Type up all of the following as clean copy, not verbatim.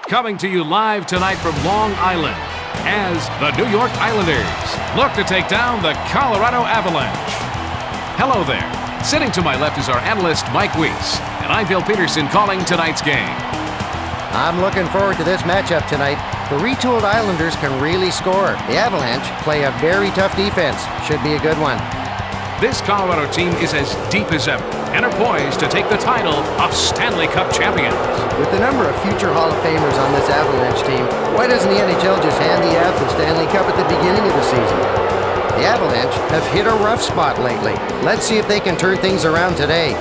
Coming to you live tonight from Long Island as the New York Islanders look to take down the Colorado Avalanche. Hello there. Sitting to my left is our analyst, Mike Weiss, and I'm Bill Peterson calling tonight's game. I'm looking forward to this matchup tonight. The retooled Islanders can really score. The Avalanche play a very tough defense. Should be a good one. This Colorado team is as deep as ever and are poised to take the title of Stanley Cup champions. With the number of future Hall of Famers on this Avalanche team, why doesn't the NHL just hand the Avs the Stanley Cup at the beginning of the season? The Avalanche have hit a rough spot lately. Let's see if they can turn things around today.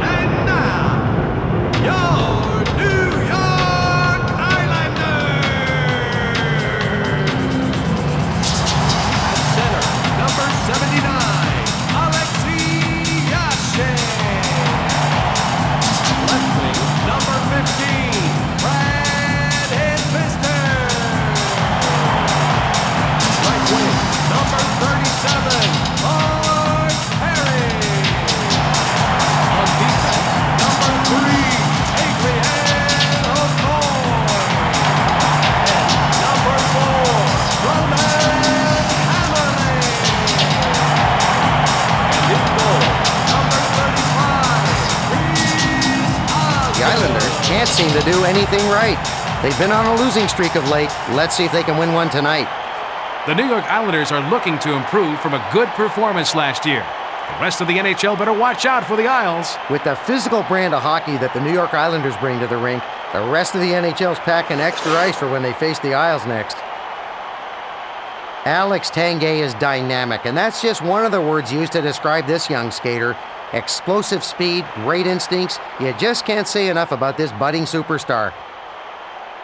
And now, your New York Islanders! At center, number 79, Alexei Yashin. Left wing, number 15, Brad Hisbister. Right wing, number 37, Mark Perry. On defense, number 3, Adrian O'Connor. And number 4, Roman Hammerling. And in goal, number 35, Reese The Islanders can't seem to do anything right. They've been on a losing streak of late. Let's see if they can win one tonight. The New York Islanders are looking to improve from a good performance last year. The rest of the NHL better watch out for the Isles. With the physical brand of hockey that the New York Islanders bring to the rink, the rest of the NHL's packing extra ice for when they face the Isles next. Alex Tanguay is dynamic, and that's just one of the words used to describe this young skater. Explosive speed, great instincts. You just can't say enough about this budding superstar.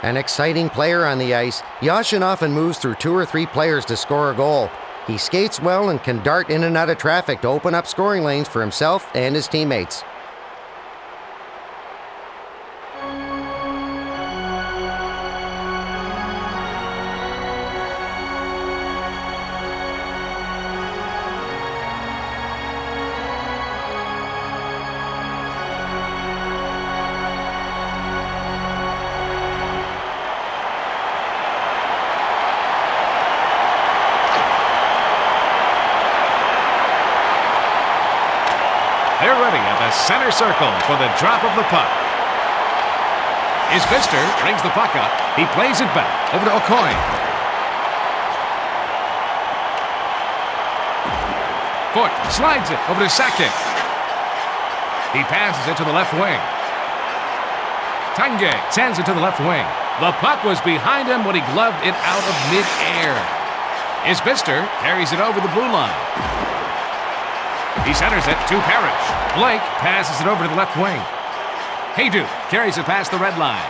An exciting player on the ice, Yashin often moves through 2 or 3 players to score a goal. He skates well and can dart in and out of traffic to open up scoring lanes for himself and his teammates. They're ready at the center circle for the drop of the puck. Hisbister brings the puck up. He plays it back over to O'Coin. Foot slides it over to Sakic. He passes it to the left wing. Tanguay sends it to the left wing. The puck was behind him when he gloved it out of mid-air. Hisbister carries it over the blue line. He centers it to Parrish. Blake passes it over to the left wing. Haydu carries it past the red line.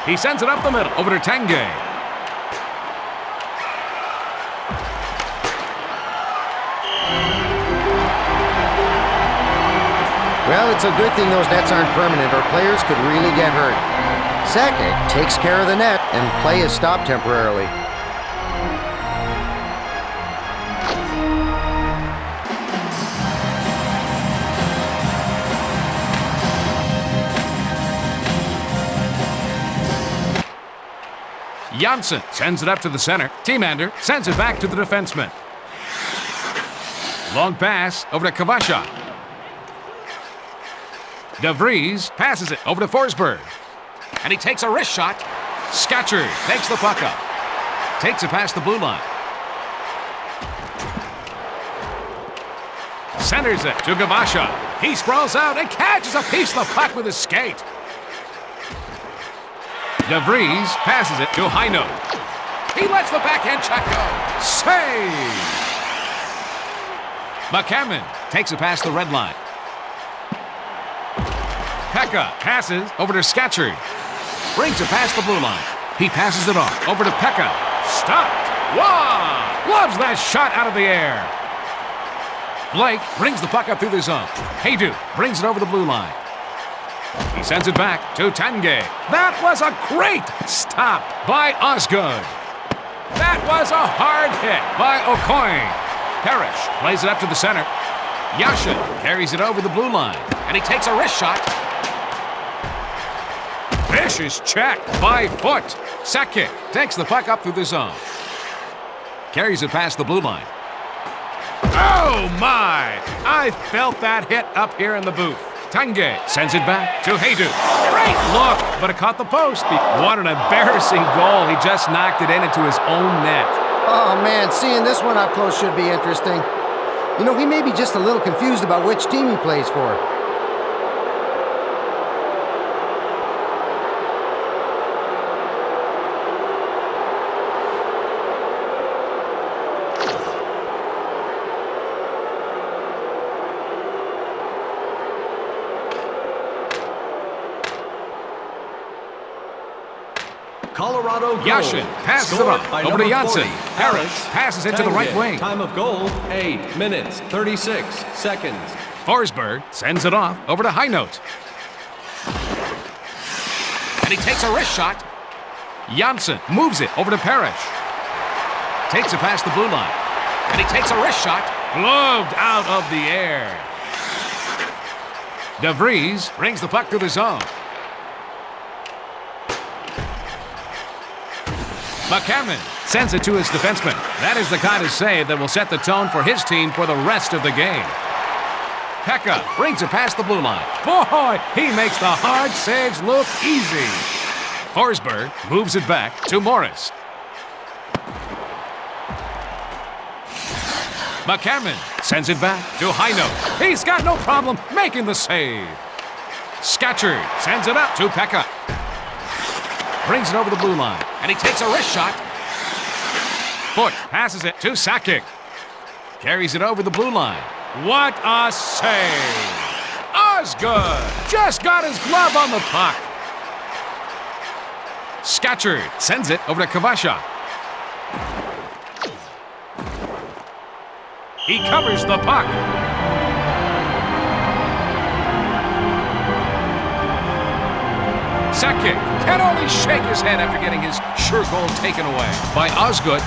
He sends it up the middle over to Tanguay. Well, it's a good thing those nets aren't permanent or players could really get hurt. Sakic takes care of the net and play is stopped temporarily. Janssen sends it up to the center. Timander sends it back to the defenseman. Long pass over to Kvasha. DeVries passes it over to Forsberg. And he takes a wrist shot. Scatcher takes the puck up. Takes it past the blue line. Centers it to Kvasha. He sprawls out and catches a piece of the puck with his skate. DeVries passes it to Heino. He lets the backhand check go. Save! McCammon takes it past the red line. Pekka passes over to Scatcher. Brings it past the blue line. He passes it off over to Pekka. Stopped. Wow! Gloves that shot out of the air. Blake brings the puck up through the zone. Haydu brings it over the blue line. He sends it back to Tanguay. That was a great stop by Osgood. That was a hard hit by O'Coin. Parrish plays it up to the center. Yashin carries it over the blue line, and he takes a wrist shot. Vicious check by Foot. Sakic takes the puck up through the zone. Carries it past the blue line. Oh my! I felt that hit up here in the booth. Tanguay sends it back to Haydu. Great look, but it caught the post. What an embarrassing goal. He just knocked it into his own net. Oh man, seeing this one up close should be interesting. You know, he may be just a little confused about which team he plays for. Colorado goal. Yashin passes it Scored up by over to number Janssen. 40, Harris Alex passes it to the right Tanguay. wing. Time of goal, 8 minutes, 36 seconds. Forsberg sends it off over to High Note. And he takes a wrist shot. Janssen moves it over to Parrish. Takes it past the blue line. And he takes a wrist shot. Gloved out of the air. DeVries brings the puck to the zone. McCammon sends it to his defenseman. That is the kind of save that will set the tone for his team for the rest of the game. Pekka brings it past the blue line. Boy, he makes the hard saves look easy. Forsberg moves it back to Morris. McCammon sends it back to High Note. He's got no problem making the save. Scatchard sends it up to Pekka. Brings it over the blue line, and he takes a wrist shot. Foot passes it to Sakic. Carries it over the blue line. What a save! Osgood just got his glove on the puck. Scatchard sends it over to Kvasha. He covers the puck. Sakic can only shake his head after getting his sure goal taken away by Osgood.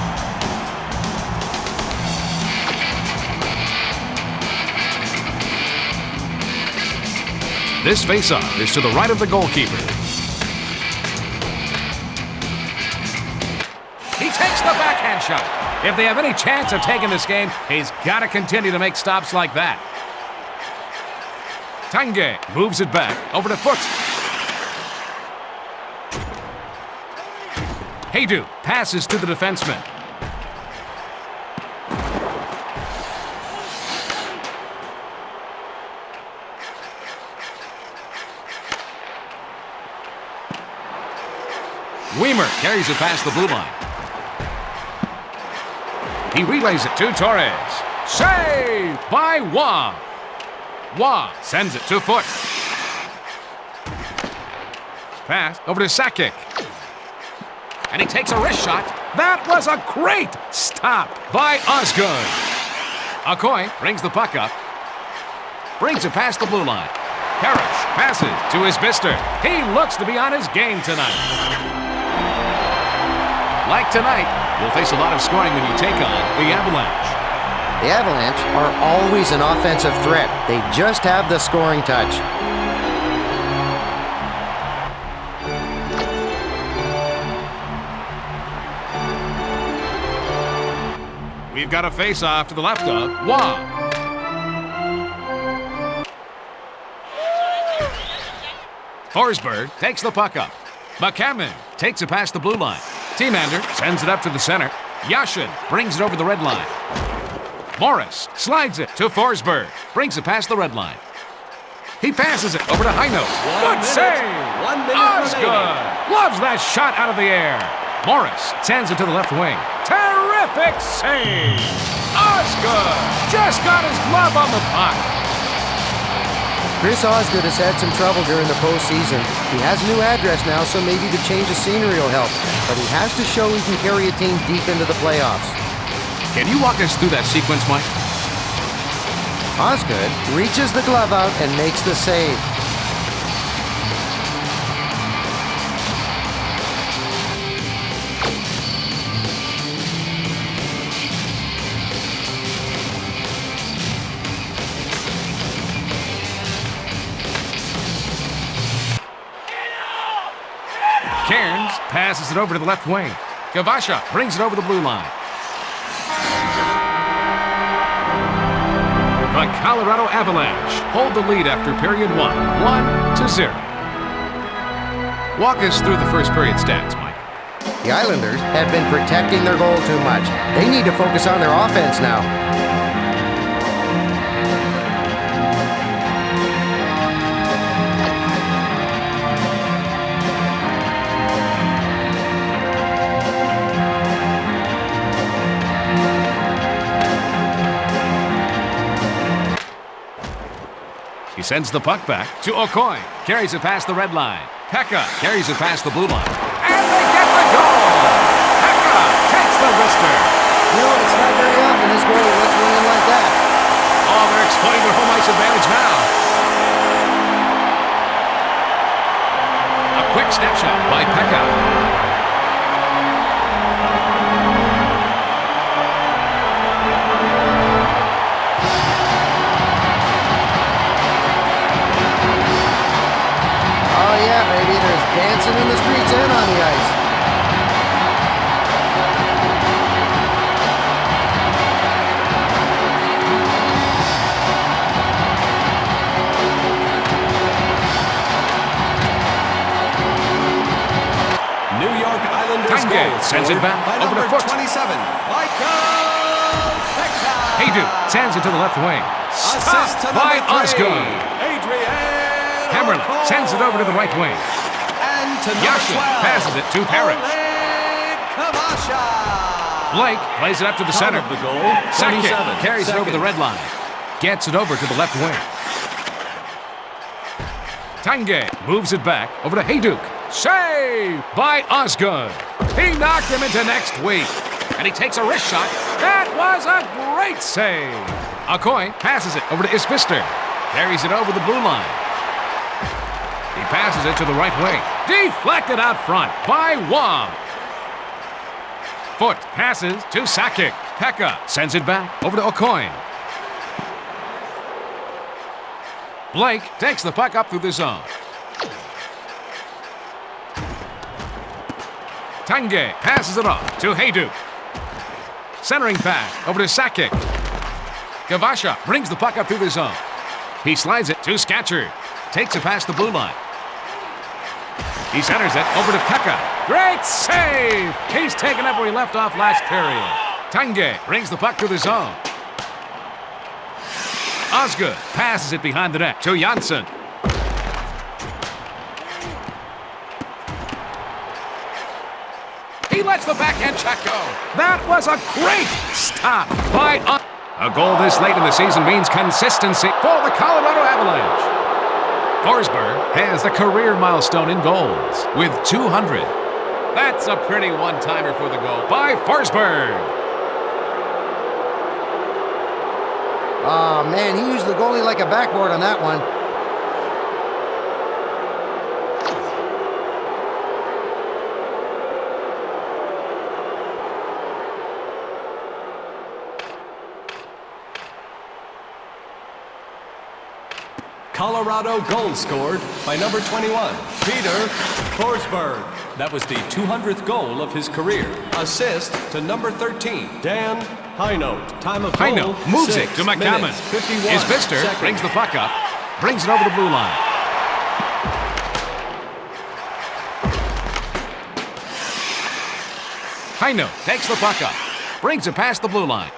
This faceoff is to the right of the goalkeeper. He takes the backhand shot. If they have any chance of taking this game, he's got to continue to make stops like that. Tanguay moves it back over to Foot. Haydu passes to the defenseman. Weimer carries it past the blue line. He relays it to Torres. Save by Wah. Wah sends it to Foot. Pass over to Sakic. And he takes a wrist shot. That was a great stop by Osgood. Okoye brings the puck up. Brings it past the blue line. Parrish passes to his Bister. He looks to be on his game tonight. Like tonight, you'll face a lot of scoring when you take on the Avalanche. The Avalanche are always an offensive threat. They just have the scoring touch. We've got a face-off to the left of Wah. Forsberg takes the puck up. McCammon takes it past the blue line. Teamander sends it up to the center. Yashin brings it over the red line. Morris slides it to Forsberg. Brings it past the red line. He passes it over to High Note. Good save! 1 minute Osgood remaining. loves that shot out of the air. Morris sends it to the left wing. Terrific save! Osgood just got his glove on the puck. Chris Osgood has had some trouble during the postseason. He has a new address now, so maybe the change of scenery will help. But he has to show he can carry a team deep into the playoffs. Can you walk us through that sequence, Mike? Osgood reaches the glove out and makes the save. Cairns passes it over to the left wing. Gavasha brings it over the blue line. The Colorado Avalanche hold the lead after period 1, 1-0. Walk us through the first period stats, Mike. The Islanders have been protecting their goal too much. They need to focus on their offense now. He sends the puck back to Okoye. Carries it past the red line. Pekka carries it past the blue line. And they get the goal! Pekka takes the wrister. You know, it's not very often this goal lets one in like that. Oh, they're exploiting their home ice advantage now. A quick snapshot by Pekka. Dancing in the streets and on the ice. New York Islanders goal sends it back by over number to Foot. 27, Michael Pekka. Haydu sends it to the left wing. Assist to Stopped by number 3, Osgood. Adrian Hammerlin O'Connell. sends it over to the right wing. And to number Yashin 12, passes it to Parrish. Oleg Kavasha. Blake plays it up to the center. Of the goal, Second 27 carries it over the seconds. red line. Gets it over to the left wing. Tange moves it back over to Hayduk. Save by Osgood. He knocked him into next week. And he takes a wrist shot. That was a great save. Okoye passes it over to Isbister. Carries it over the blue line. He passes it to the right wing. Deflected out front by Wong. Foot passes to Sakic. Pekka sends it back over to Okoye. Blake takes the puck up through the zone. Tange passes it off to Hayduk. Centering pass over to Sakic. Gavasha brings the puck up through the zone. He slides it to Scatchard. Takes it past the blue line. He centers it over to Pekka. Great save! He's taken up where he left off last period. Tange brings the puck to the zone. Osgood passes it behind the net to Janssen. He lets the backhand check go. That was a great stop by a goal this late in the season means consistency for the Colorado Avalanche. Forsberg has a career milestone in goals with 200. That's a pretty one-timer for the goal by Forsberg. Oh, man, he used the goalie like a backboard on that one. Colorado goal scored by number 21, Peter Forsberg. That was the 200th goal of his career. Assist to number 13, Dan Heinold. Time of goal, Heinold moves 6 it to McCammon. minutes, 51 Isbister seconds. brings the puck up, brings it over the blue line. Heinold takes the puck up, brings it past the blue line.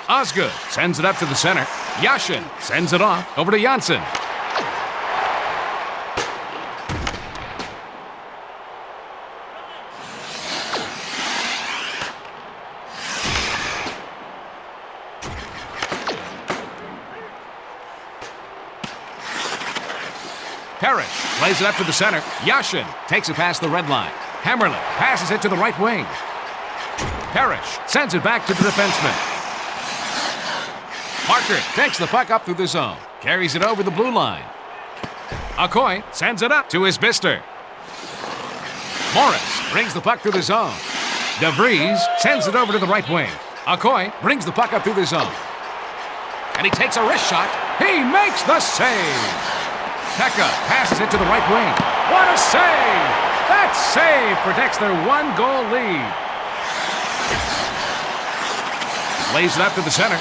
Osgood sends it up to the center. Yashin sends it off over to Janssen. Parrish plays it up to the center. Yashin takes it past the red line. Hammerlin passes it to the right wing. Parrish sends it back to the defenseman. Parker takes the puck up through the zone. Carries it over the blue line. Okoye sends it up to Isbister. Morris brings the puck through the zone. DeVries sends it over to the right wing. Okoye brings the puck up through the zone. And he takes a wrist shot. He makes the save. Pekka passes it to the right wing. What a save! That save protects their one-goal lead. Lays it up to the center.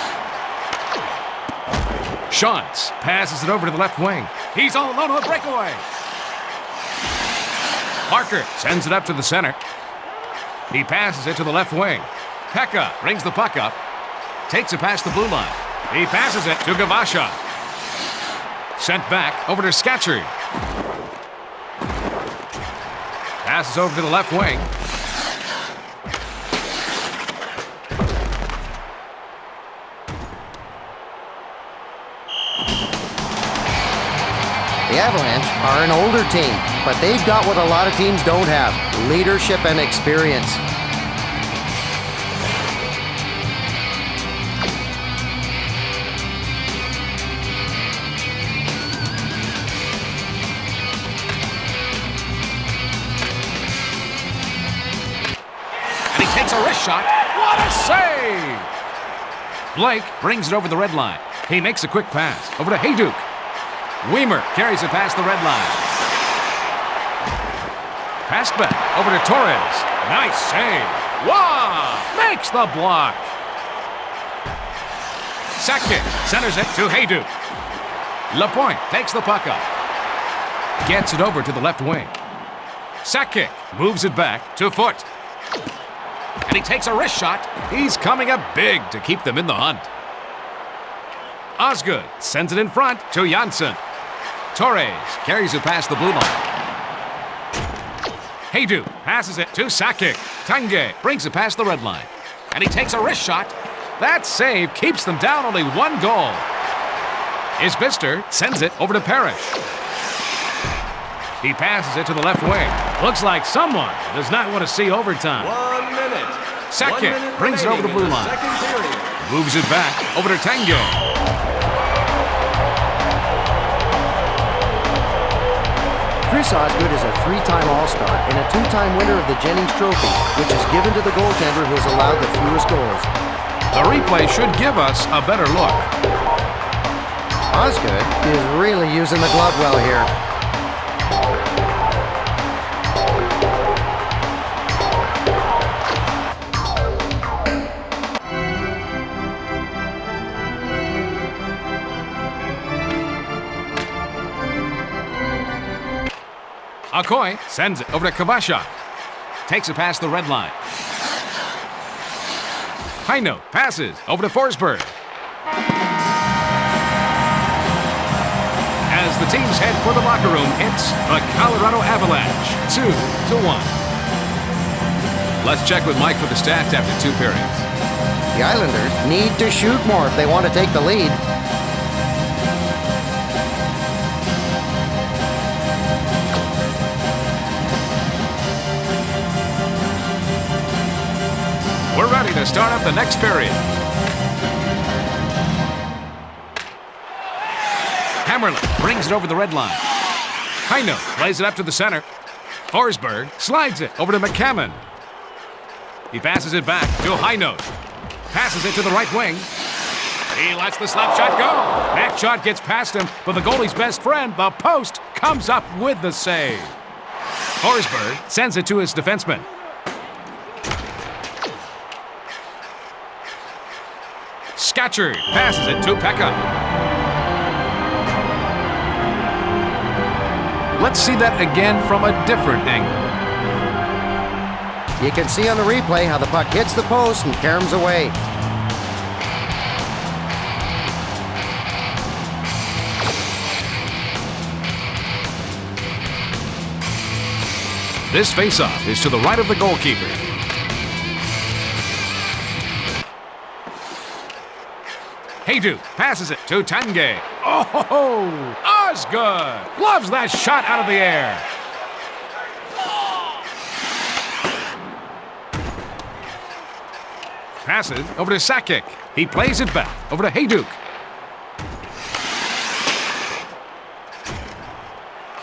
Shantz passes it over to the left wing. He's all alone on the breakaway. Parker sends it up to the center. He passes it to the left wing. Pekka brings the puck up. Takes it past the blue line. He passes it to Gavasha. Sent back over to Scatchery. Passes over to the left wing. The Avalanche are an older team, but they've got what a lot of teams don't have: leadership and experience. And he takes a wrist shot. What a save! Blake brings it over the red line. He makes a quick pass over to Hayduk. Weimer carries it past the red line. Pass back over to Torres. Nice save. Wow! Makes the block. Sakic centers it to Hayduk. Lapointe takes the puck up. Gets it over to the left wing. Sakic moves it back to Foot. And he takes a wrist shot. He's coming up big to keep them in the hunt. Osgood sends it in front to Janssen. Torres carries it past the blue line. Hayduk passes it to Sakic. Tanguay brings it past the red line. And he takes a wrist shot. That save keeps them down only one goal. Isbister sends it over to Parrish. He passes it to the left wing. Looks like someone does not want to see overtime. 1 minute. Sakic brings it over the blue line. Moves it back over to Tanguay. Chris Osgood is a three-time All-Star and a two-time winner of the Jennings Trophy, which is given to the goaltender who has allowed the fewest goals. The replay should give us a better look. Osgood is really using the glove well here. Akoy sends it over to Kavasha. Takes it past the red line. Heino passes over to Forsberg. As the teams head for the locker room, it's the Colorado Avalanche, 2-1. Let's check with Mike for the stats after 2 periods. The Islanders need to shoot more if they want to take the lead. We're ready to start up the next period. Hammerlin brings it over the red line. Heino plays it up to the center. Forsberg slides it over to McCammon. He passes it back to Heino. Passes it to the right wing. He lets the slap shot go. That shot gets past him, but the goalie's best friend, the post, comes up with the save. Forsberg sends it to his defenseman. Scatchery passes it to Pekka. Let's see that again from a different angle. You can see on the replay how the puck hits the post and caroms away. This faceoff is to the right of the goalkeeper. Hayduk passes it to Tanguay. Oh, Osgood loves that shot out of the air. Passes over to Sakic. He plays it back over to Hayduk.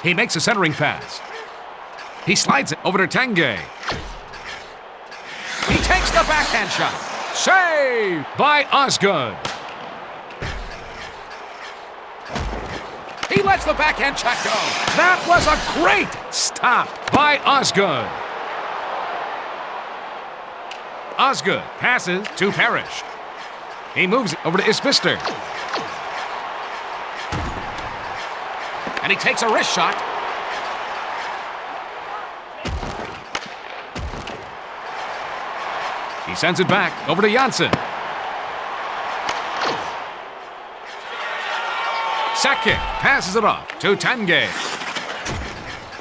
He makes a centering pass. He slides it over to Tanguay. He takes the backhand shot. Saved by Osgood. He lets the backhand check go. That was a great stop by Osgood. Osgood passes to Parrish. He moves it over to Isbister. And he takes a wrist shot. He sends it back over to Janssen. Sakic passes it off to Tanguay.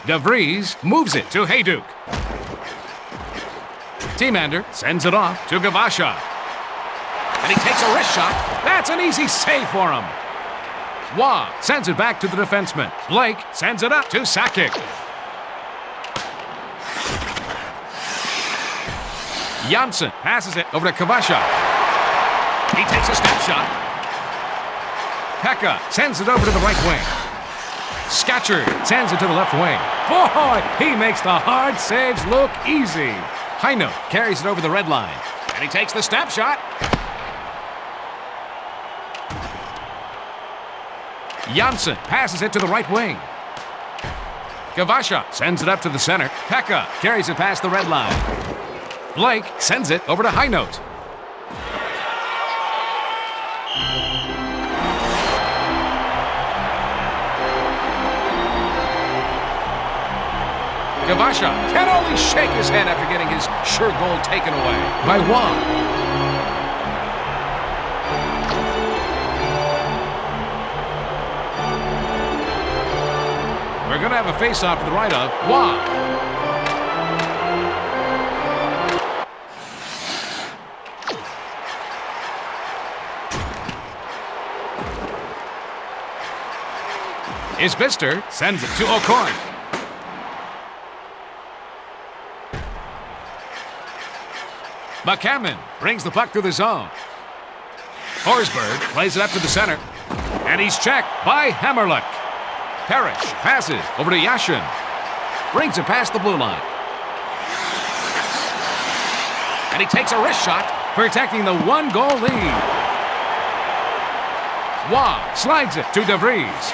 De Vries moves it to Hayduk. Tiemander sends it off to Gavasha. And he takes a wrist shot. That's an easy save for him. Waugh sends it back to the defenseman. Blake sends it up to Sakic. Janssen passes it over to Kavasha. He takes a step shot. Pekka sends it over to the right wing. Scatchard sends it to the left wing. Boy, he makes the hard saves look easy. Heino carries it over the red line. And he takes the step shot. Janssen passes it to the right wing. Gavasha sends it up to the center. Pekka carries it past the red line. Blake sends it over to Heino. Gavasha can only shake his head after getting his sure goal taken away by Waugh. We're going to have a face-off to the right of Waugh. Isbister sends it to O'Coin. McCammon brings the puck through the zone. Forsberg plays it up to the center. And he's checked by Hammerluck. Parrish passes over to Yashin. Brings it past the blue line. And he takes a wrist shot, protecting the one-goal lead. Waugh slides it to De Vries.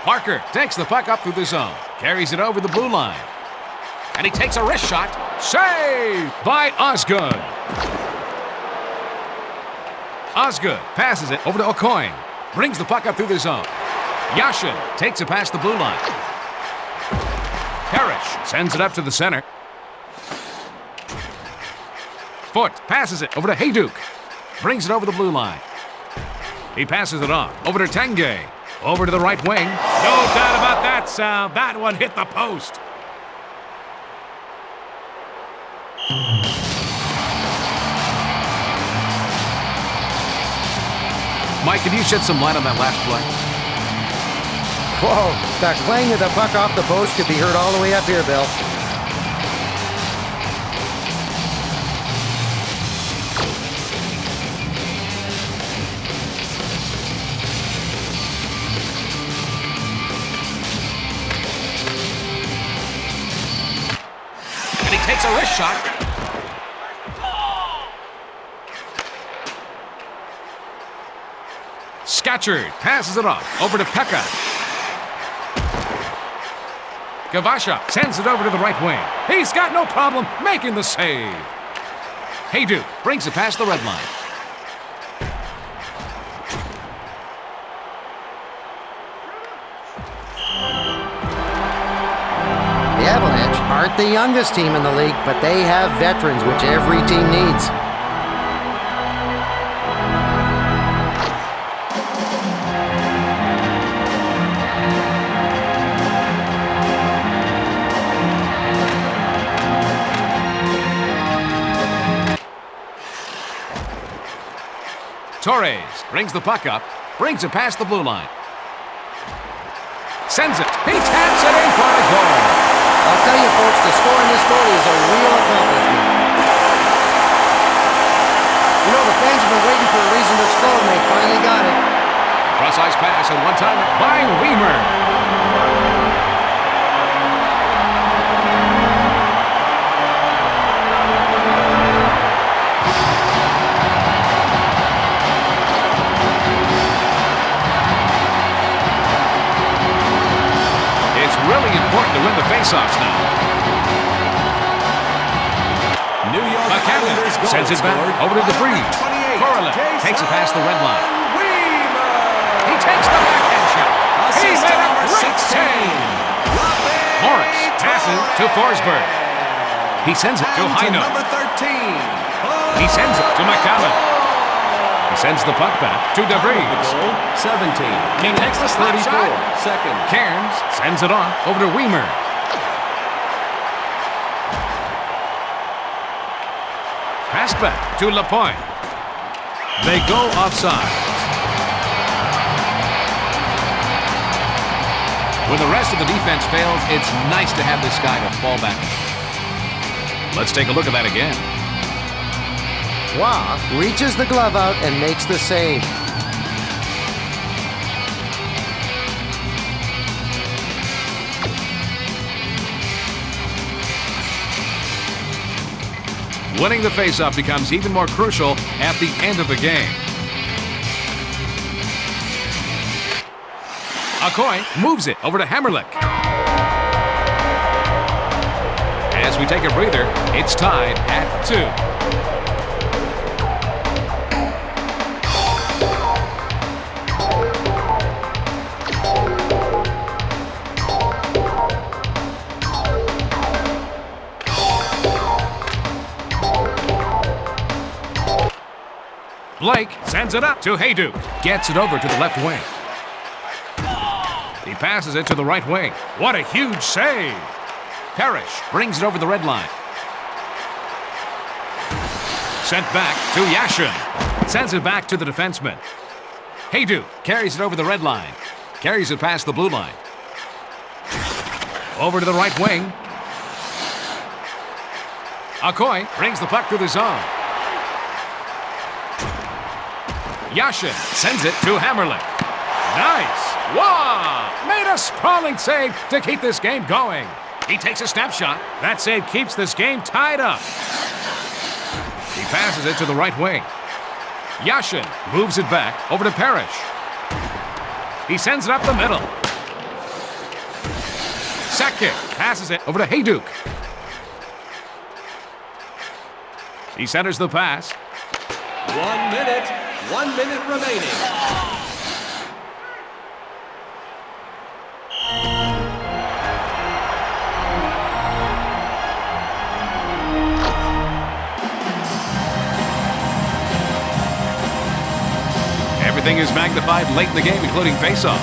Parker takes the puck up through the zone. Carries it over the blue line. And he takes a wrist shot. Saved by Osgood. Osgood passes it over to O'Coin. Brings the puck up through the zone. Yashin takes it past the blue line. Parrish sends it up to the center. Foote passes it over to Hayduk. Brings it over the blue line. He passes it off over to Tanguay. Over to the right wing. No doubt about that sound. That one hit the post. Mike, can you shed some light on that last play? Whoa, that clang of the puck off the post could be heard all the way up here, Bill. And he takes a wrist shot. Scatchard passes it off over to Pekka. Gavasha sends it over to the right wing. He's got no problem making the save. Hayduk brings it past the red line. The Avalanche aren't the youngest team in the league, but they have veterans, which every team needs. Torres brings the puck up, brings it past the blue line. Sends it. He taps it in for a goal. I'll tell you, folks, to score in this goal is a real accomplishment. You know, the fans have been waiting for a reason to explode, and they finally got it. Cross-ice pass and one-timer by Weimer. win the faceoffs now. New York McCammon Islanders goal sends it back scored over to by DeVries. number 28, Corlett takes it past the red line. He takes the backhand shot. He Assist made to a number great 16. save. Morris passes to Forsberg. He sends it to Heino. Number 13. He sends it to McCammon. He sends the puck back to DeVries. 17. He takes the slap 34. shot. Second. Cairns sends it off over to Weimer. Pass back to Lapointe. They go offside. When the rest of the defense fails, it's nice to have this guy to fall back on. Let's take a look at that again. Waugh reaches the glove out and makes the save. Winning the faceoff becomes even more crucial at the end of the game. Akoy moves it over to Hammerlick. As we take a breather, it's tied at 2. Blake sends it up to Hayduk. Gets it over to the left wing. He passes it to the right wing. What a huge save! Parrish brings it over the red line. Sent back to Yashin. Sends it back to the defenseman. Hayduk carries it over the red line. Carries it past the blue line. Over to the right wing. Akoy brings the puck to the zone. Yashin sends it to Hammerlick. Nice! Wow! Made a sprawling save to keep this game going. He takes a snapshot. That save keeps this game tied up. He passes it to the right wing. Yashin moves it back over to Parrish. He sends it up the middle. Sakic passes it over to Hayduk. He centers the pass. 1 minute. 1 minute remaining. Everything is magnified late in the game, including faceoffs.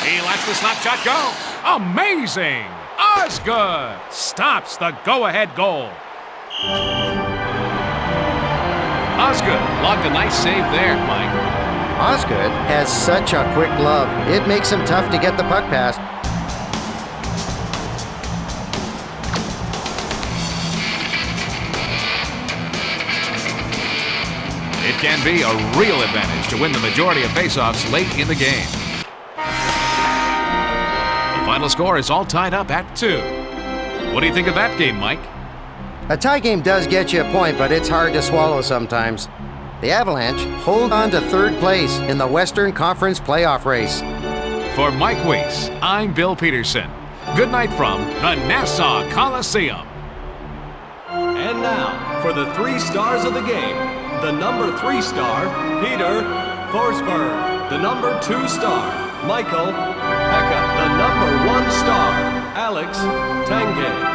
He lets the slap shot go. Amazing! Osgood stops the go-ahead goal. Osgood logged a nice save there, Mike. Osgood has such a quick glove. It makes him tough to get the puck past. It can be a real advantage to win the majority of faceoffs late in the game. The final score is all tied up at 2. What do you think of that game, Mike? A tie game does get you a point, but it's hard to swallow sometimes. The Avalanche hold on to third place in the Western Conference playoff race. For Mike Weiss, I'm Bill Peterson. Good night from the Nassau Coliseum. And now, for the 3 stars of the game, the number 3 star, Peter Forsberg. The number 2 star, Michael Pekka. The number 1 star, Alex Tanguay.